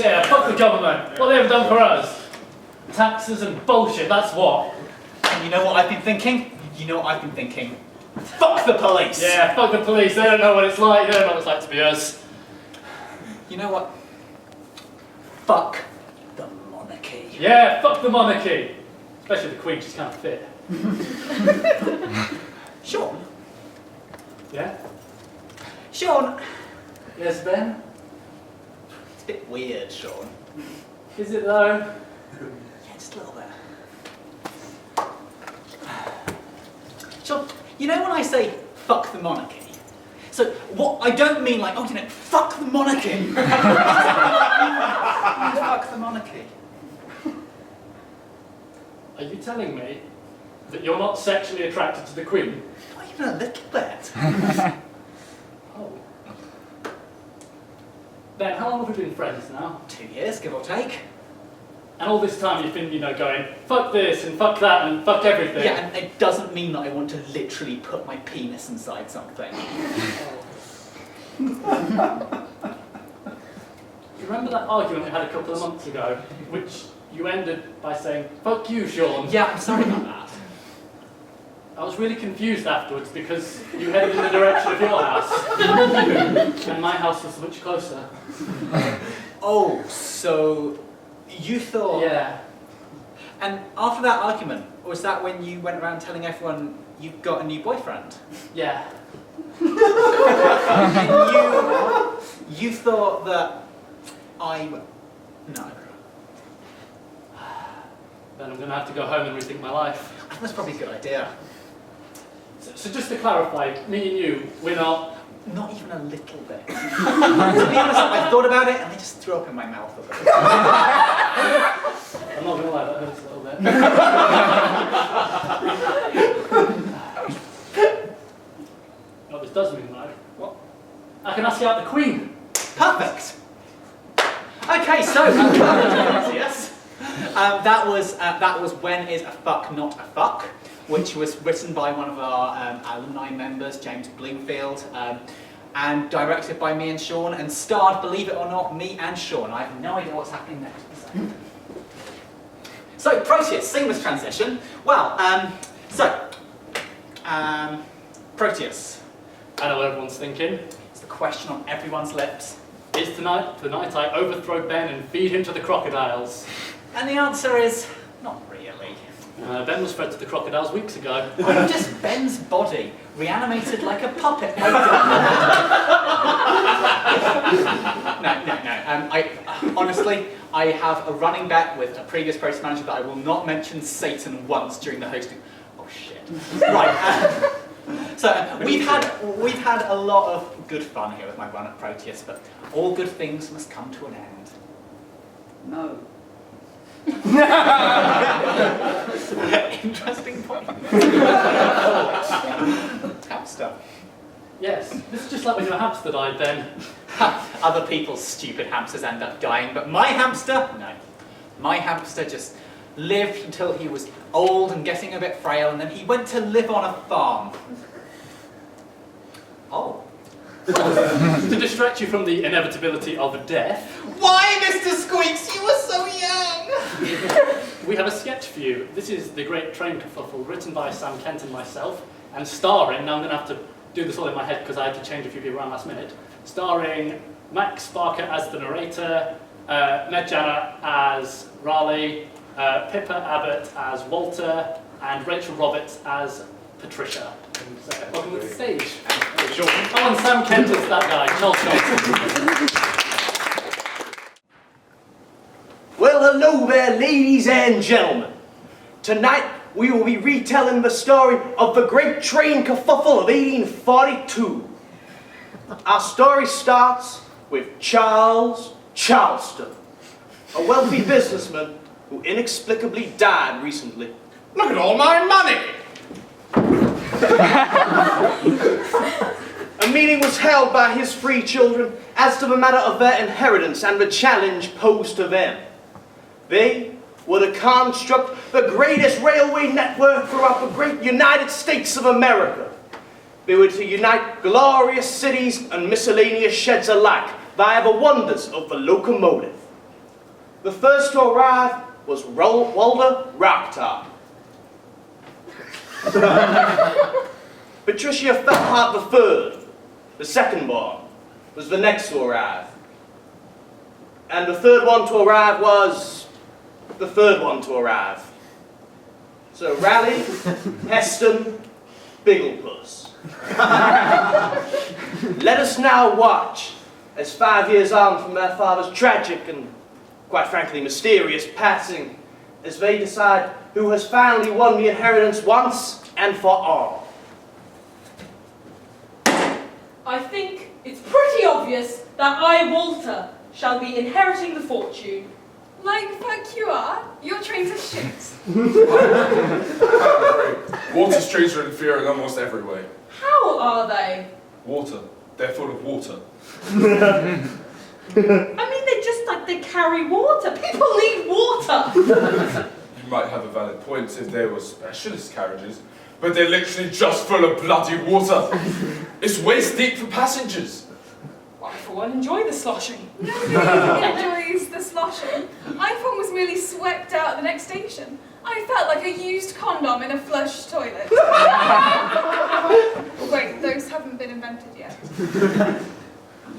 government. Yeah, fuck the government. What they have done for us. Taxes and bullshit, that's what. And you know what I've been thinking? You know what I've been thinking? Fuck the police! Yeah, fuck the police. They don't know what it's like. They don't know what it's like to be us. You know what? Fuck the monarchy. Yeah, fuck the monarchy. Especially the Queen, she's kind of fit. Sean? Yeah? Sean? Yes, Ben? It's a bit weird, Sean. Is it though? Yeah, just a little bit. Sean, you know when I say fuck the monarchy? So, what I don't mean like, oh, you know, fuck the monarchy. Fuck the monarchy. Are you telling me that you're not sexually attracted to the Queen? Not even a little bit. Oh. Ben, how long have we been friends now? 2 years, give or take. And all this time you've been, you know, going, fuck this and fuck that and fuck everything. Yeah, and it doesn't mean that I want to literally put my penis inside something. You remember that argument we had a couple of months ago, which you ended by saying, fuck you, Sean? Yeah, I'm sorry about that. I was really confused afterwards because you headed in the direction of your house. And my house was much closer. Oh, so you thought... Yeah. And after that argument, was that when you went around telling everyone you got a new boyfriend? Yeah. And you thought that I... No. Then I'm going to have to go home and rethink my life. That's probably a good idea. So just to clarify, me and you, we're not... Not even a little bit. To be honest, I thought about it and I just threw up in my mouth a little bit. I'm not going to lie, that hurts a little bit. What this does mean, though, What? I can ask you out the Queen. Perfect! Okay, so, yes. That was When Is a Fuck Not a Fuck, which was written by one of our alumni members, James Bloomfield, and directed by me and Sean, and starred, believe it or not, me and Sean. I have no idea what's happening next. So, Proteus, seamless transition. Well, Proteus. I know what everyone's thinking. It's the question on everyone's lips. Is tonight the night I overthrow Ben and feed him to the crocodiles? And the answer is, not really. Ben was fed to the crocodiles weeks ago. I'm just Ben's body, reanimated like a puppet. No. Honestly, I have a running bet with a previous Proteus manager that I will not mention Satan once during the hosting. Oh shit. Right. So we've had a lot of good fun here with my run at Proteus, but all good things must come to an end. No. Interesting point. Hamster. Yes, this is just like when your hamster died, Ben. Other people's stupid hamsters end up dying, but my hamster, no. My hamster just lived until he was old and getting a bit frail, and then he went to live on a farm. Oh. To distract you from the inevitability of death, Why, Mr. Squeaks, you were so young! we have a sketch for you. This is The Great Train Kerfuffle, written by Sam Kent and myself, and starring, now I'm going to have to do this all in my head because I had to change a few people around last minute, starring Max Barker as the narrator, Ned Janner as Raleigh, Pippa Abbott as Walter, and Rachel Roberts as Patricia. And, welcome to the stage. Oh, and Sam Kent is that guy, Charles Johnson. Well, hello there, ladies and gentlemen. Tonight, we will be retelling the story of the Great Train Kerfuffle of 1842. Our story starts with Charles Charleston, a wealthy businessman who inexplicably died recently. Look at all my money! A meeting was held by his three children as to the matter of their inheritance and the challenge posed to them. They were to construct the greatest railway network throughout the great United States of America. They were to unite glorious cities and miscellaneous sheds alike via the wonders of the locomotive. The first to arrive was Walder Rocktop. Patricia Felthart the third, the second born, was the next to arrive. And the third one to arrive was the third one to arrive. So Raleigh, Heston, Bigglepuss. Let us now watch as 5 years on from their father's tragic and, quite frankly, mysterious passing, as they decide who has finally won the inheritance once and for all. I think it's pretty obvious that I, Walter, shall be inheriting the fortune. Like fuck you are? Your trains are shit. Water's trains are inferior in almost every way. How are they? Water. They're full of water. I mean, they carry water. People need water. You might have a valid point if they were specialist carriages, but they're literally just full of bloody water. It's waist deep for passengers. I, for one, enjoy the sloshing. Nobody enjoys the sloshing. iPhone was merely swept out at the next station. I felt like a used condom in a flush toilet. Wait, those haven't been invented yet.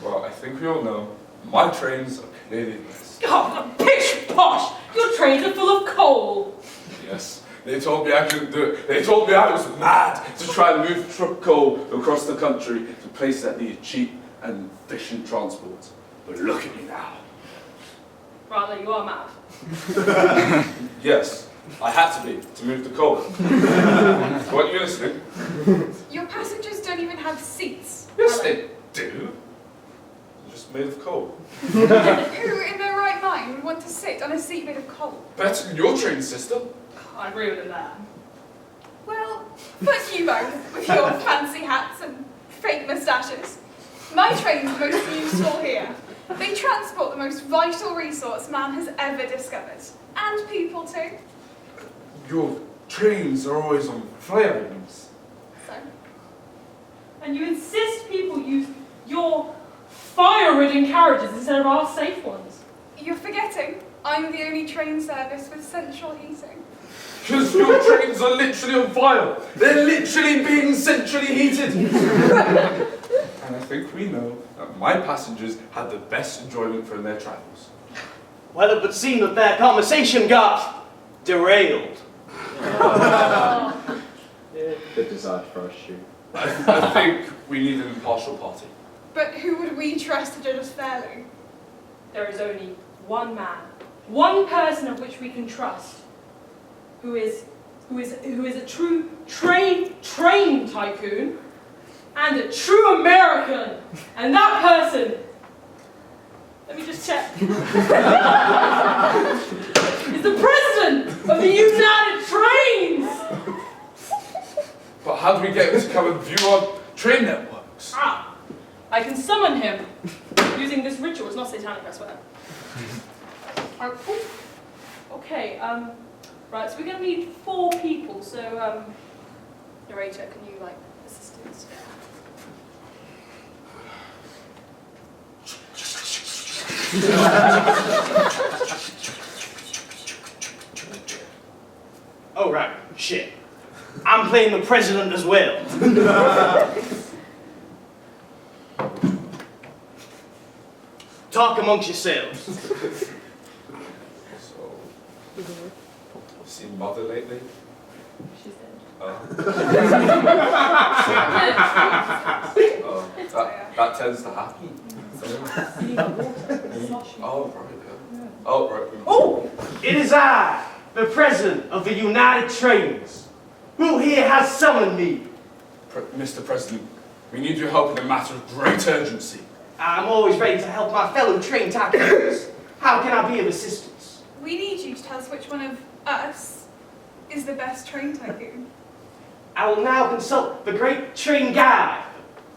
Well, I think we all know my trains are clearly best. Oh, pish posh! Your trains are full of coal. Yes, they told me I couldn't do it. They told me I was mad to try and move truck coal across the country to places that needed cheap and efficient transport. But look at me now. Rather, you are mad. Yes, I had to be to move the coal. Weren't you listening? Your passengers don't even have seats. Yes, they do. They're just made of coal. Who in their right mind would want to sit on a seat made of coal? Better than your train system. I agree with him there. Well, fuck you both with your fancy hats and fake moustaches. My train's most useful here. They transport the most vital resource man has ever discovered. And people too. Your trains are always on flames. So, And you insist people use your fire-ridden carriages instead of our safe ones. you're forgetting, I'm the only train service with central heating. Because your trains are literally on fire. They're literally being centrally heated. And I think we know that my passengers had the best enjoyment from their travels. Well, it would seem that their conversation got derailed. The desire for us shoe. I think we need an impartial party. But who would we trust to judge us fairly? There is only one man, one person of which we can trust, who is a true train tycoon and a true American, and that person, let me just check, is the president of the United Trains. But how do we get him to come and view our train networks? I can summon him using this ritual. It's not satanic, I swear. Okay, right, so we're going to need 4 people, so, narrator, can you, assist us? Oh, right, shit. I'm playing the president as well. Talk amongst yourselves. So, seen Mother lately? She's dead. Oh. That tends to happen. Oh, right, yeah. Oh, right. Oh, it is I, the president of the United Trains. Who here has summoned me? Mr. President, we need your help in a matter of great urgency. I'm always ready to help my fellow train tycoons. How can I be of assistance? We need you to tell us which one of us is the best train tycoon. I will now consult the great train guide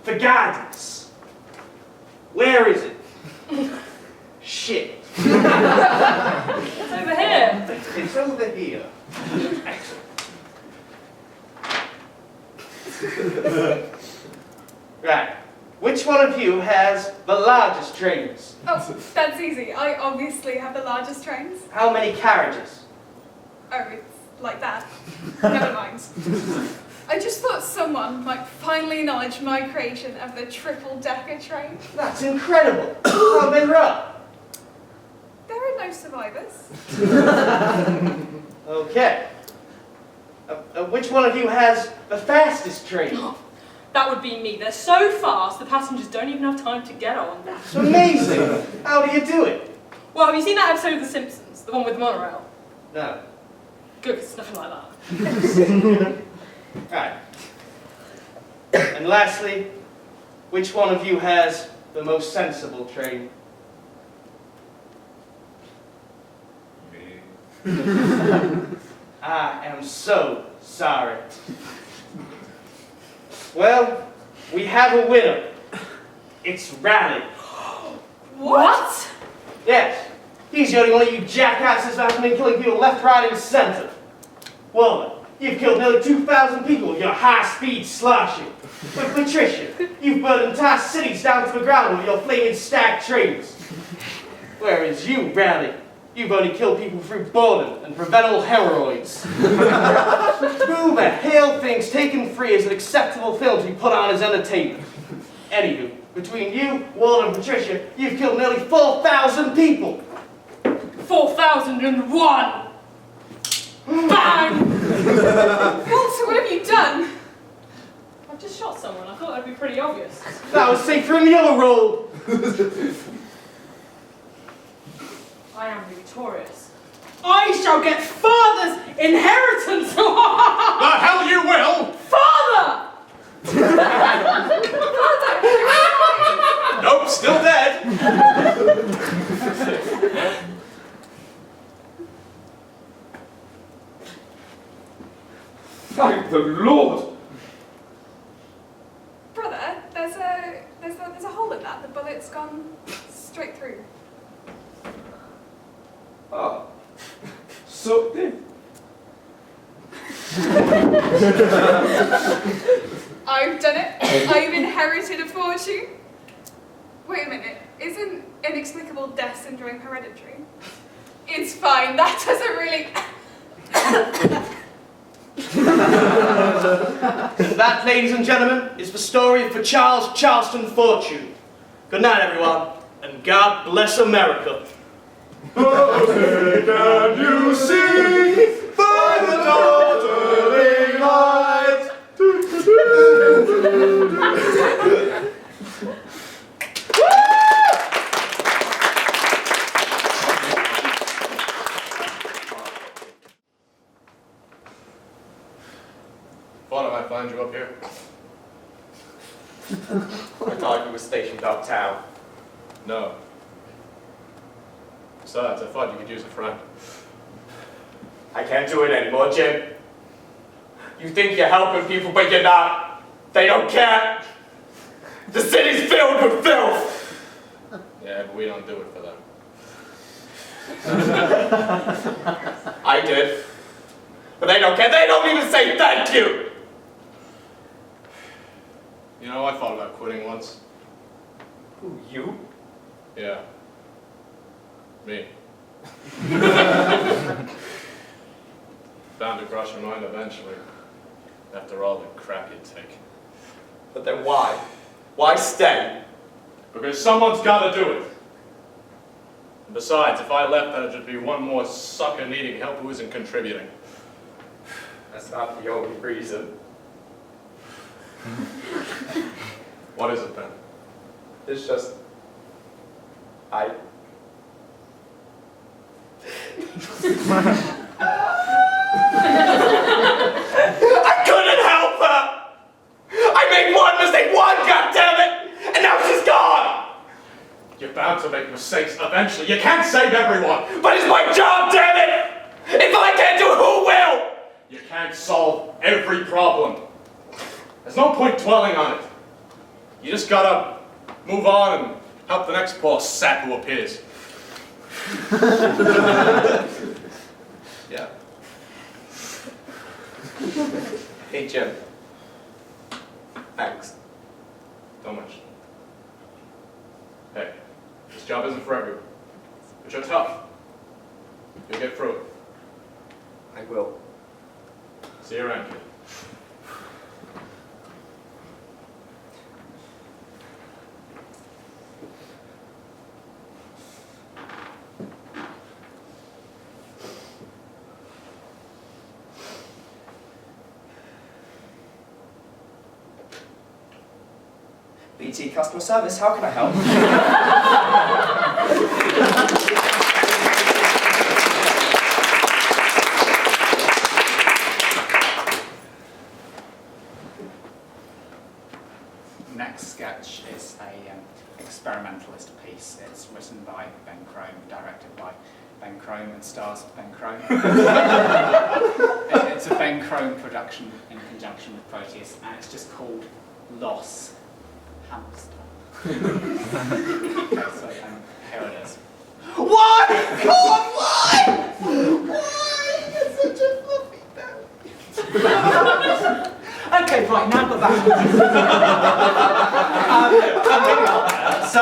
for guidance. Where is it? Shit. It's over here. It's over here. Excellent. Right. Which one of you has the largest trains? Oh, that's easy. I obviously have the largest trains. How many carriages? Oh, it's like that. Never mind. I just thought someone might finally acknowledge my creation of the triple-decker train. That's incredible. How have they run? There are no survivors. Okay. Which one of you has the fastest train? That would be me. They're so fast, the passengers don't even have time to get on. It's amazing. How do you do it? Well, have you seen that episode of The Simpsons? The one with the monorail? No. Good, 'cause it's nothing like that. Right. And lastly, which one of you has the most sensible train? Me. I am so sorry. Well, we have a winner. It's Rally. What? Yes, he's the only one of you jackasses that hasn't been killing people left, right, and center. Well then, you've killed nearly 2,000 people with your high-speed sloshing. But Patricia, you've burned entire cities down to the ground with your flaming stacked trains. Whereas you, Rally, you've only killed people through boredom and preventable hemorrhoids. Who the hell thinks Taken Free is an acceptable film to be put on as entertainment? Anywho, between you, Walter, and Patricia, you've killed nearly 4,000 people. 4,001! Bang! Walter, what have you done? I've just shot someone. I thought that'd be pretty obvious. That was safer in the other road. I am victorious. I shall get father's inheritance! The hell you will! Father! Nope, still dead. Thank the Lord. Brother, there's a hole in that. The bullet's gone straight through. Ah, so then. I've done it. I've inherited a fortune. Wait a minute. Isn't inexplicable death syndrome hereditary? It's fine. That doesn't really... And that, ladies and gentlemen, is the story of Charles Charleston Fortune. Good night, everyone, and God bless America. Okay, can you see by the dawn's light? Thought I might find you up here. I thought you were stationed uptown. No. Besides, I thought you could use a friend. I can't do it anymore, Jim. You think you're helping people, but you're not. They don't care. The city's filled with filth. Yeah, but we don't do it for them. I did. But they don't care. They don't even say thank you. You know, I thought about quitting once. Who, you? Yeah. Me. Bound to cross your mind eventually. After all the crap you take. But then why? Why stay? Because someone's got to do it. And besides, if I left, then it'd just be one more sucker needing help who isn't contributing. That's not the only reason. What is it then? It's just... I couldn't help her! I made one mistake, goddammit! And now she's gone! You're bound to make mistakes eventually. You can't save everyone. But it's my job, damn it! If I can't do it, who will? You can't solve every problem. There's no point dwelling on it. You just gotta move on and help the next poor sap who appears. Yeah. Hey, Jim. Thanks. So much. Hey, this job isn't for everyone. But you're tough. You'll get through it. I will. See you around, kid. BT customer service, how can I help? Next sketch is a experimentalist piece. It's written by Ben Crome, directed by Ben Crome, and stars Ben Crome. It's a Ben Crome production in conjunction with Proteus, and it's just called Loss Hamster. Okay, so here it is. Why? God, why? Why? You're such a fluffy belly. Okay, right, now we're back. So,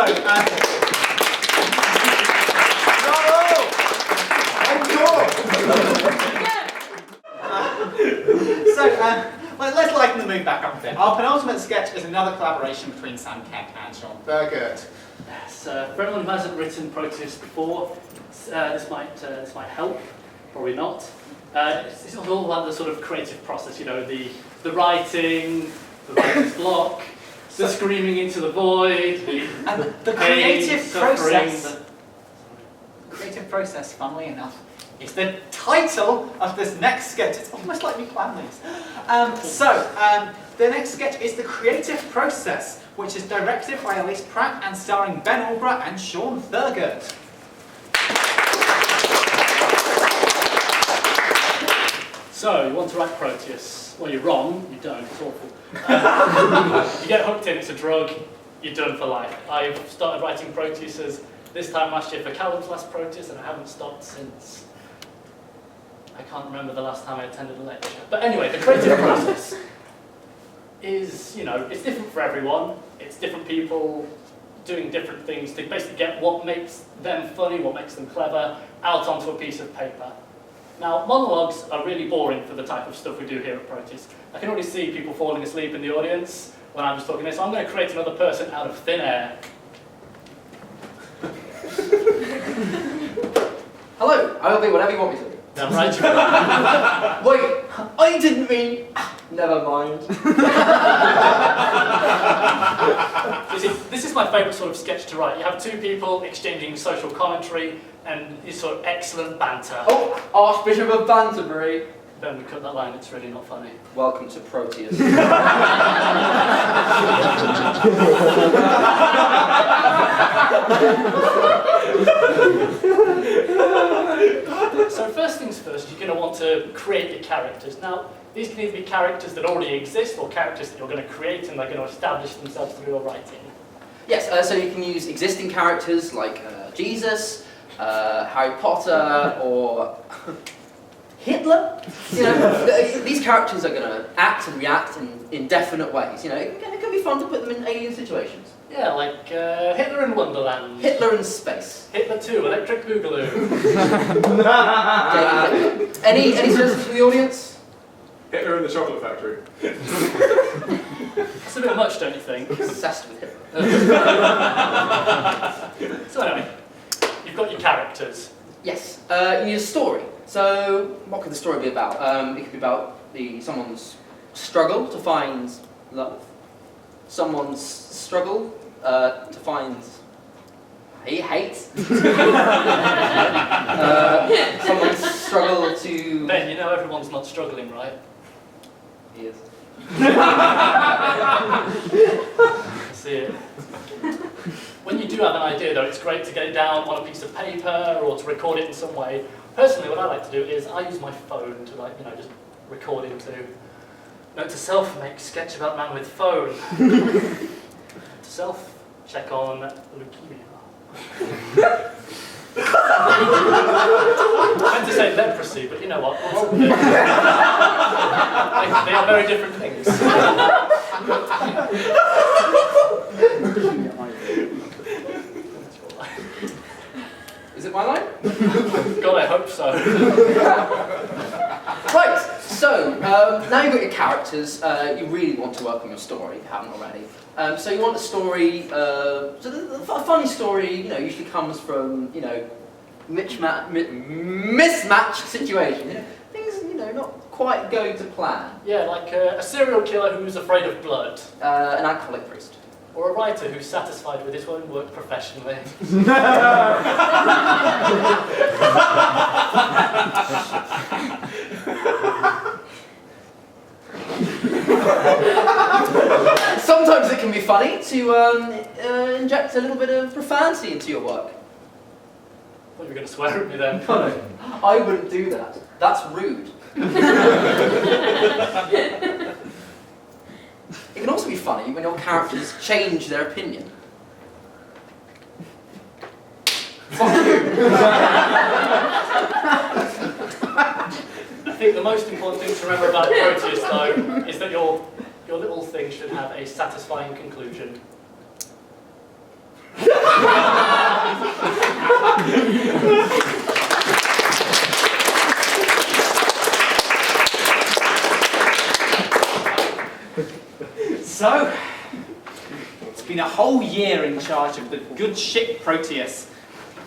let's lighten the mood back up a bit. Our penultimate sketch is another collaboration between Sam Kent and Sean Thurgood. Yes, for anyone who hasn't written Proteus before, this might help, probably not. It's all about the sort of creative process, you know, the writing, the writer's block, the screaming into the void, the creative process. The creative process, funnily enough, is the title of this next sketch. It's almost like we planned these. The next sketch is The Creative Process, which is directed by Elise Pratt and starring Ben Albrecht and Sean Thurgood. So, you want to write Proteus. Well, you're wrong, you don't, it's awful. You get hooked in, it's a drug, you're done for life. I've started writing Proteuses this time last year for Callum's last Proteus, and I haven't stopped since. I can't remember the last time I attended a lecture. But anyway, the creative process is, you know, it's different for everyone. It's different people doing different things to basically get what makes them funny, what makes them clever, out onto a piece of paper. Now, monologues are really boring for the type of stuff we do here at Proteus. I can already see people falling asleep in the audience when I'm just talking this, so I'm going to create another person out of thin air. Hello, I'll do whatever you want me to. Damn right you will. Wait, I didn't mean... Never mind. You see, this is my favourite sort of sketch to write. You have two people exchanging social commentary and this sort of excellent banter. Oh, Archbishop of Banterbury. Then we cut that line, it's really not funny. Welcome to Proteus. So first things first, you're going to want to create your characters. Now, these can either be characters that already exist or characters that you're going to create and they're going to establish themselves through your writing. Yes, so you can use existing characters like Jesus, Harry Potter, or Hitler. You know, these characters are going to act and react in indefinite ways. You know, it can be fun to put them in alien situations. Yeah, like Hitler in Wonderland. Hitler in space. Hitler 2, Electric Boogaloo. Any suggestions from the audience? Hitler in the Chocolate Factory. It's a bit much, don't you think? Obsessed with Hitler. So anyway, you've got your characters. Yes, you need a story. So, what could the story be about? It could be about someone's struggle to find love, someone's struggle to find hate, someone's struggle to... Ben, you know everyone's not struggling, right? He is. See it. When you do have an idea, though, it's great to get it down on a piece of paper or to record it in some way. Personally, what I like to do is I use my phone to, like, you know, just record into. Note to self: make sketch about man with phone. To self: check on leukemia. I meant to say leprosy, but you know what? They are very different things. God, I hope so. Right, so now you've got your characters, you really want to work on your story if you haven't already. So you want a story, so a funny story, usually comes from, mismatched situation. Things, not quite going to plan. Yeah, like a serial killer who's afraid of blood. An alcoholic priest. Or a writer who's satisfied with his own work professionally. Sometimes it can be funny to inject a little bit of profanity into your work. I thought you were going to swear at me then. No, I wouldn't do that. That's rude. It can also be funny when your characters change their opinion. Fuck you! I think the most important thing to remember about Proteus, though, is that your little thing should have a satisfying conclusion. So, it's been a whole year in charge of the good ship Proteus,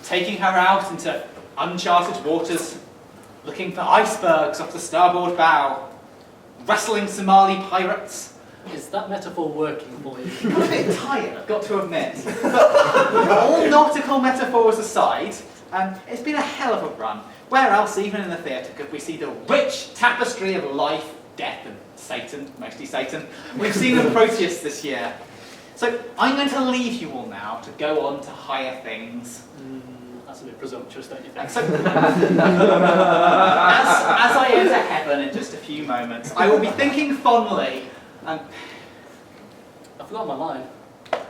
taking her out into uncharted waters, looking for icebergs off the starboard bow, wrestling Somali pirates. Is that metaphor working for you? I'm a bit tired, I've got to admit. But all nautical metaphors aside, it's been a hell of a run. Where else, even in the theatre, could we see the rich tapestry of life, death, and Satan, mostly Satan, we've seen in Proteus this year? So I'm going to leave you all now to go on to higher things. That's a bit presumptuous, don't you think? So, as I enter heaven in just a few moments, I will be thinking fondly, and I forgot my line.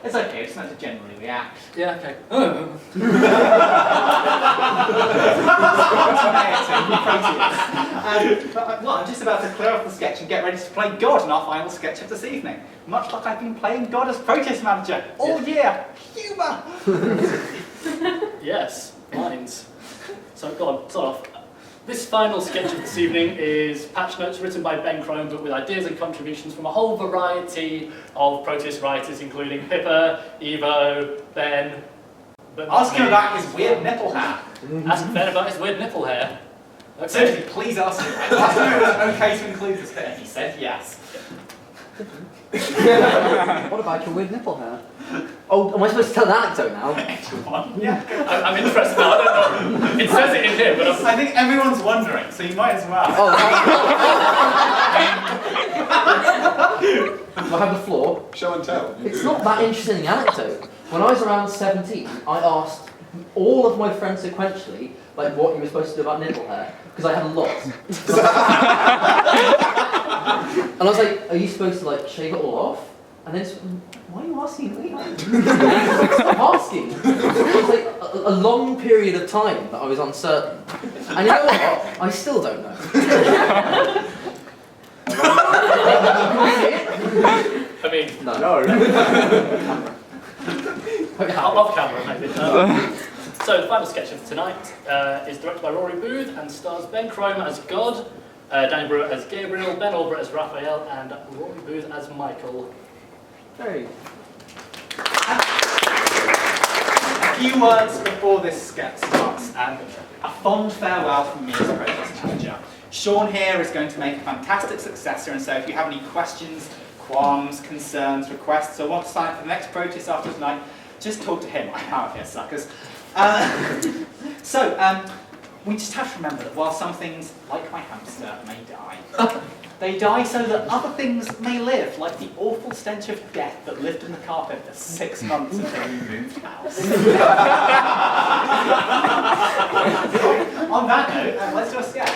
it's okay, it's meant to generally react. Yeah, okay. I'm just about to clear off the sketch and get ready to play God in our final sketch of this evening. Much like I've been playing God as Proteus manager all year. Humour! Yes, lines. So, go on, start off. This final sketch of this evening is patch notes written by Ben Crone, but with ideas and contributions from a whole variety of Proteus writers, including Pippa, Evo, Ben. But Ask him about his weird nipple hair. Ask Ben about his weird nipple hair. Okay. Seriously, please ask him. Ask him if it was okay to include this bit. He said yes. What about your weird nipple hair? Oh, am I supposed to tell an anecdote now? Yeah. I'm interested now, I don't know. It says it in here, but I think everyone's wondering, so you might as well. Oh, I have the floor. Show and tell. It's not that interesting an anecdote. When I was around 17, I asked all of my friends sequentially, like, what you were supposed to do about nipple hair, because I had a lot. And I was like, are you supposed to, like, shave it all off? And then, why are you asking me? Stop asking. It was like a long period of time that I was uncertain. And you know what? I still don't know. I mean, No. off camera, maybe. So, the final sketch of tonight is directed by Rory Booth and stars Ben Crome as God, Danny Brewer as Gabriel, Ben Albert as Raphael, and Rory Booth as Michael. Hey. A few words before this sketch starts, and a fond farewell from me as a Proteus manager. Sean here is going to make a fantastic successor, and so if you have any questions, qualms, concerns, requests, or want to sign up for the next Proteus after tonight, just talk to him. I'm out of here, suckers. We just have to remember that while some things, like my hamster, may die, they die so that other things may live, like the awful stench of death that lived in the carpet for 6 months until we moved house. On that note, let's do a sketch.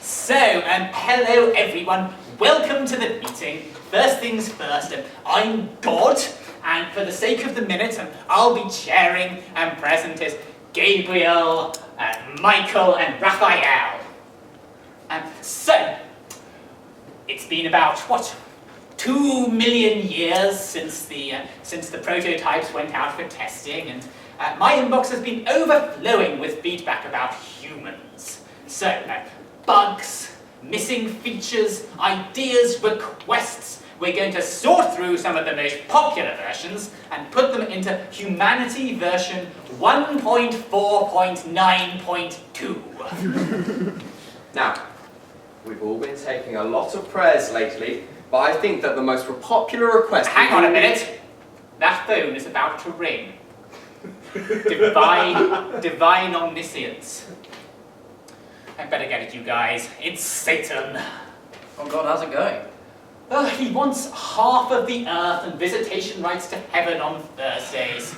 So, hello everyone. Welcome to the meeting. First things first, I'm God, and for the sake of the minute, I'll be chairing and present as Gabriel, Michael, and Raphael. So, it's been about, 2 2 million years since the prototypes went out for testing, and my inbox has been overflowing with feedback about humans. So, bugs, missing features, ideas, requests. We're going to sort through some of the most popular versions and put them into Humanity version 1.4.9.2. Now, we've all been taking a lot of prayers lately, but I think that the most popular request... Hang on a minute. That phone is about to ring. Divine omniscience. I better get it, you guys. It's Satan. Oh God, how's it going? He wants half of the earth and visitation rights to heaven on Thursdays.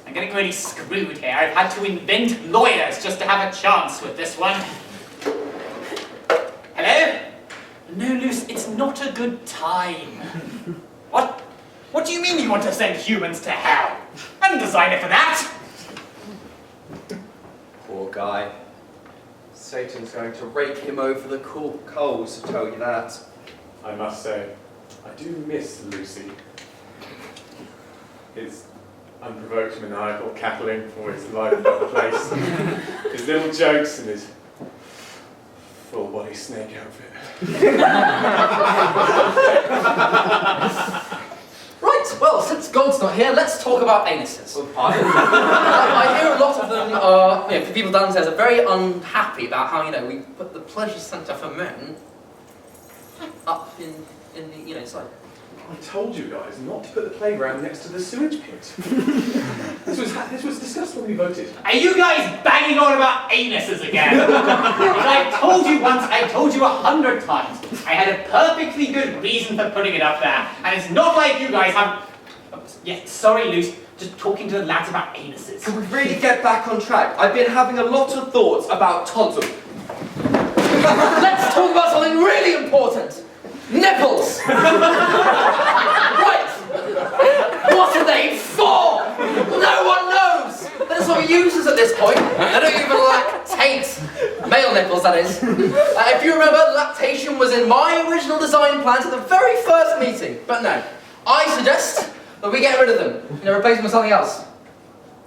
I'm getting really screwed here. I've had to invent lawyers just to have a chance with this one. Hello? No, Luce, it's not a good time. What? What do you mean you want to send humans to hell? I didn't design it for that. Poor guy. Satan's going to rake him over the coals, to tell you that. I must say, I do miss Lucy. His unprovoked maniacal cackling for his life of the place. His little jokes and his full-body snake outfit. Right, well, since God's not here, let's talk about anuses. I hear a lot of them are, people downstairs are very unhappy about how, we put the pleasure centre for men up in the, it's like... I told you guys not to put the playground next to the sewage pit. This was discussed when we voted. Are you guys banging on about anuses again? I told you once, I told you 100 times. I had a perfectly good reason for putting it up there. And it's not like you guys have... Yeah, sorry, Luce, just talking to the lads about anuses. Can we really get back on track? I've been having a lot of thoughts about tonsils. Let's talk about something really important. Nipples! Right! What are they for? No one knows! They're just sort of useless at this point. They don't even lactate. Male nipples, that is. If you remember, lactation was in my original design plans at the very first meeting. But no. I suggest that we get rid of them. Replace them with something else.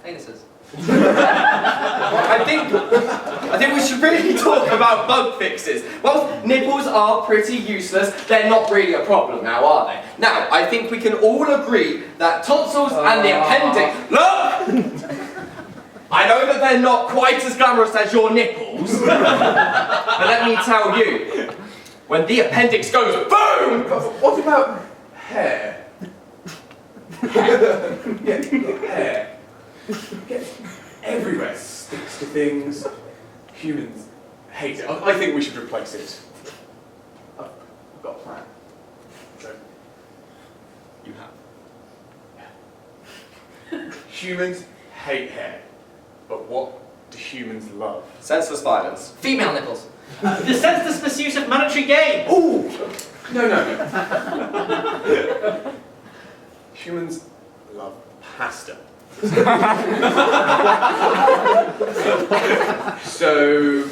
Anuses. I think we should really talk about bug fixes. Well, nipples are pretty useless. They're not really a problem now, are they? Now, I think we can all agree that tonsils and the appendix... Look! I know that they're not quite as glamorous as your nipples, but let me tell you, when the appendix goes boom! What about hair? Yeah, hair. Gets everywhere, sticks to things. Humans hate it. I think we should replace it. I've got a plan. So, you have. Humans hate hair, but what do humans love? Senseless violence. Female nipples. The senseless pursuit of monetary gain. Ooh! No. Humans love pasta. So,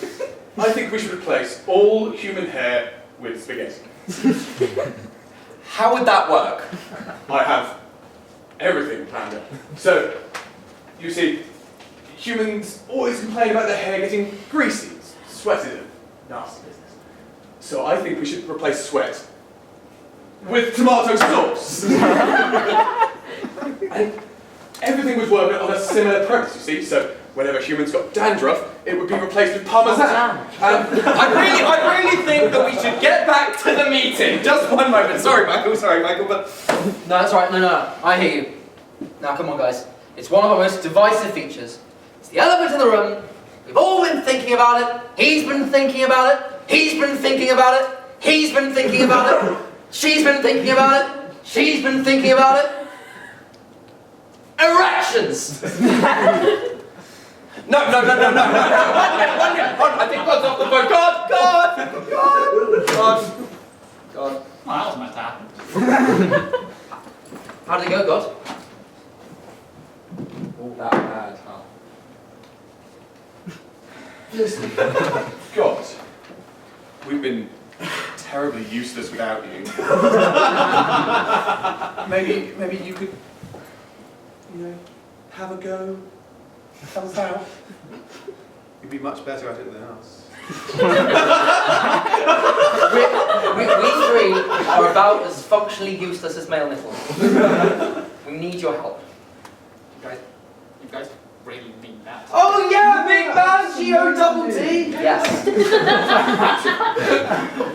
I think we should replace all human hair with spaghetti. How would that work? I have everything planned out. So, you see, humans always complain about their hair getting greasy, sweaty, and nasty business. So I think we should replace sweat with tomato sauce. And everything would work on a similar premise, you see. So whenever humans got dandruff, it would be replaced with parmesan. I really think that we should get back to the meeting. Just one moment. Sorry, Michael, but... No, that's right. No. I hear you. Now, come on, guys. It's one of our most divisive features. It's the elephant in the room. We've all been thinking about it. He's been thinking about it. He's been thinking about it. He's been thinking about it. She's been thinking about it. She's been thinking about it. Erections! No. One minute. I think God's off the phone. God. Well, that was meant to happen. How did it go, God? All that bad, huh? Listen, God, we've been terribly useless without without you. maybe you could, have a go, help us out. You'd be much better at it than us. we three are about as functionally useless as male nipples. We need your help. You guys really mean that? Oh yeah, big man, G-O-double-T! Yes.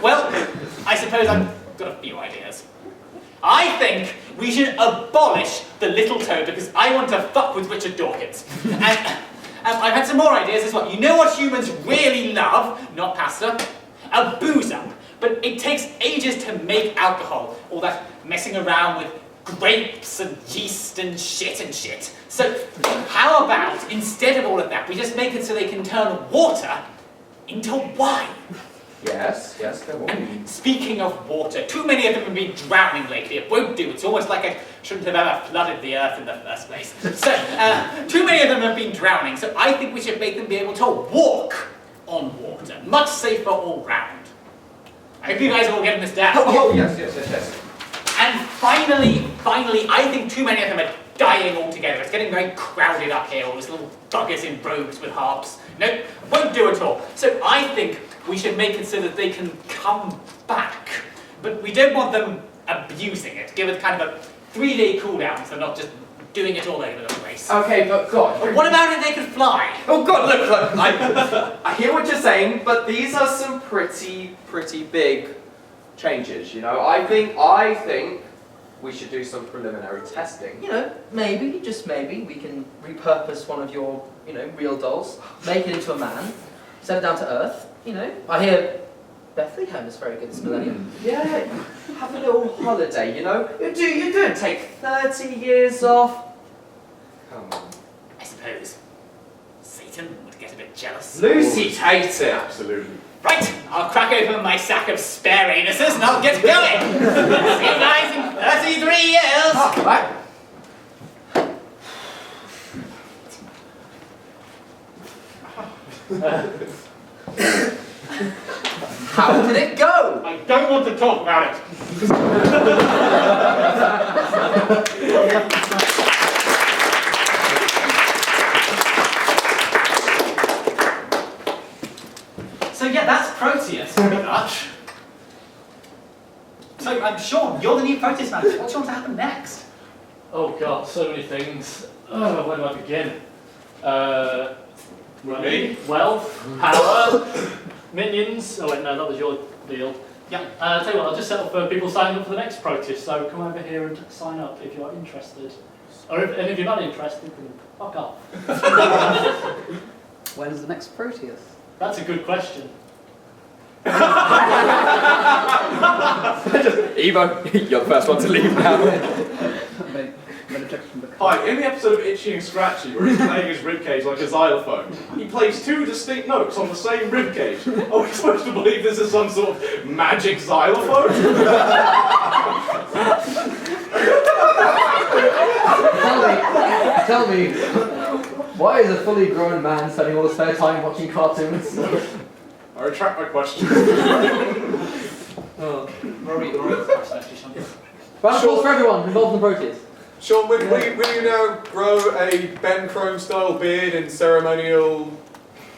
Well, I suppose I've got a few ideas. I think we should abolish the little toad because I want to fuck with Richard Dawkins. And I've had some more ideas as well. You know what humans really love? Not pasta. A booze-up. But it takes ages to make alcohol. All that messing around with grapes and yeast and shit. So how about, instead of all of that, we just make it so they can turn water into wine? Yes, go on. And speaking of water, too many of them have been drowning lately. It won't do. It's almost like I shouldn't have ever flooded the earth in the first place. So, too many of them have been drowning, so I think we should make them be able to walk on water. Much safer all round. I hope you guys are all getting this down. Oh, yes. And finally, I think too many of them are dying altogether. It's getting very crowded up here, all these little buggers in robes with harps. Nope, won't do at all. So I think we should make it so that they can come back. But we don't want them abusing it. Give it kind of a 3-day cooldown, so not just doing it all over the place. Okay, but God. But what about if they could fly? Oh God, look, I hear what you're saying, but these are some pretty big changes, I think we should do some preliminary testing. Maybe, just maybe, we can repurpose one of your, real dolls, make it into a man, send it down to Earth, I hear Bethlehem is very good this millennium. Yeah, have a little holiday, You do take 30 years off. Come on. I suppose Satan would get a bit jealous. Lucy takes it. Absolutely. Right, I'll crack open my sack of spare anuses and I'll get going. See you guys in 33 years. Oh, right. How did it go? I don't want to talk about it. So yeah, that's Proteus, pretty much. So, Sean, you're the new Proteus manager. What's going to happen next? Oh god, so many things. Oh, where do I begin? Money, wealth, power, minions. Oh wait, no, that was your deal. Yeah. Tell you what, I'll just settle for people signing up for the next Proteus, so come over here and sign up if you're interested. And if you're not interested, then fuck off. When's the next Proteus? That's a good question. Evo, you're the first one to leave now. Hi, in the episode of Itchy and Scratchy, where he's playing his ribcage like a xylophone, he plays 2 distinct notes on the same ribcage. Are we supposed to believe this is some sort of magic xylophone? Tell me, why is a fully grown man spending all his spare time watching cartoons? I retract my question. Rory, Round of applause for everyone involved in the Proteus. Sean, will you now grow a Ben Crone style beard in ceremonial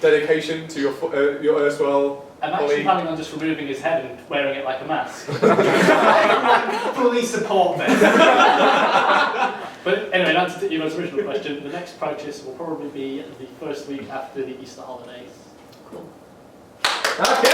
dedication to your erstwhile I'm actually colleague? planning on just removing his head and wearing it like a mask. Fully support them. But anyway, in answer to Evo's original question, the next Proteus will probably be the first week after the Easter holidays. Cool. Okay.